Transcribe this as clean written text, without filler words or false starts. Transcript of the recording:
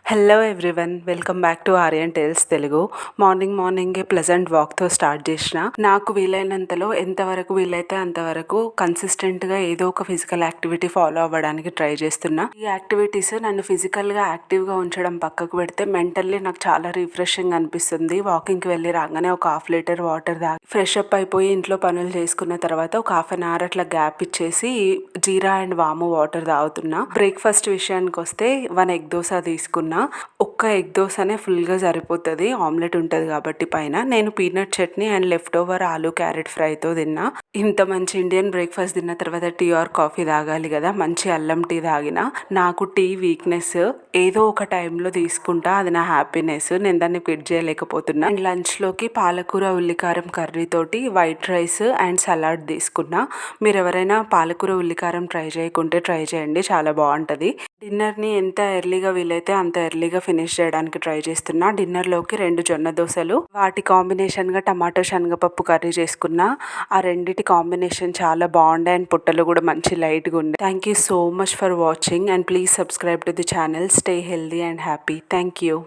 Hello everyone, welcome back to Aryan Tales Telugu. మార్నింగే pleasant వాక్తో start చేసిన. నాకు వీలైనంతలో ఎంతవరకు వీలైతే అంతవరకు కన్సిస్టెంట్గా ఏదో ఒక ఫిజికల్ యాక్టివిటీ ఫాలో అవ్వడానికి ట్రై చేస్తున్నా. ఈ యాక్టివిటీస్ నన్ను ఫిజికల్గా యాక్టివ్గా ఉంచడం పక్కకు పెడితే మెంటల్లీ నాకు చాలా రిఫ్రెషింగ్ అనిపిస్తుంది. వాకింగ్కి వెళ్ళి రాగానే ఒక 1/2 లీటర్ వాటర్ తాగి ఫ్రెష్ అప్ అయిపోయి ఇంట్లో పనులు చేసుకున్న తర్వాత ఒక 1/2 అవర్ అట్లా గ్యాప్ ఇచ్చేసి జీరా అండ్ వాము వాటర్ తాగుతున్నా. బ్రేక్ఫాస్ట్ విషయానికి వస్తే 1 ఎగ్ దోశ తీసుకున్నా. ఒక్క ఎగ్ దోశనే ఫుల్గా సరిపోతుంది, ఆమ్లెట్ ఉంటుంది కాబట్టి పైన. నేను peanut chutney and left over ఆలు క్యారెట్ ఫ్రైతో తిన్నా. ఇంత మంచి ఇండియన్ బ్రేక్ఫాస్ట్ తిన్న తర్వాత టీ ఆర్ కాఫీ తాగాలి కదా. మంచి అల్లం టీ తాగిన. నాకు టీ వీక్నెస్, ఏదో ఒక టైంలో తీసుకుంటా, అది నా హ్యాపీనెస్. నేను దాన్ని క్విట్ చేయలేకపోతున్నా. అండ్ లంచ్లోకి పాలకూర ఉల్లికారం కర్రీ తోటి వైట్ రైస్ అండ్ సలాడ్ తీసుకున్నా. మీరు ఎవరైనా పాలకూర ఉల్లికారం ట్రై చేయకుంటే ట్రై చేయండి, చాలా బాగుంటుంది. డిన్నర్ని ఎంత ఎర్లీగా వీలైతే అంత ఎర్లీగా ఫినిష్ చేయడానికి ట్రై చేస్తున్నా. డిన్నర్లోకి 2 జొన్న దోశలు, వాటి కాంబినేషన్గా టమాటో శనగపప్పు కర్రీ చేసుకున్నా. ఆ రెండిటి కాంబినేషన్ చాలా బాగుండే అండ్ పుట్టలు కూడా మంచి లైట్గా ఉండే. Thank you so much for watching and please subscribe to the channel. Stay healthy and happy. Thank you.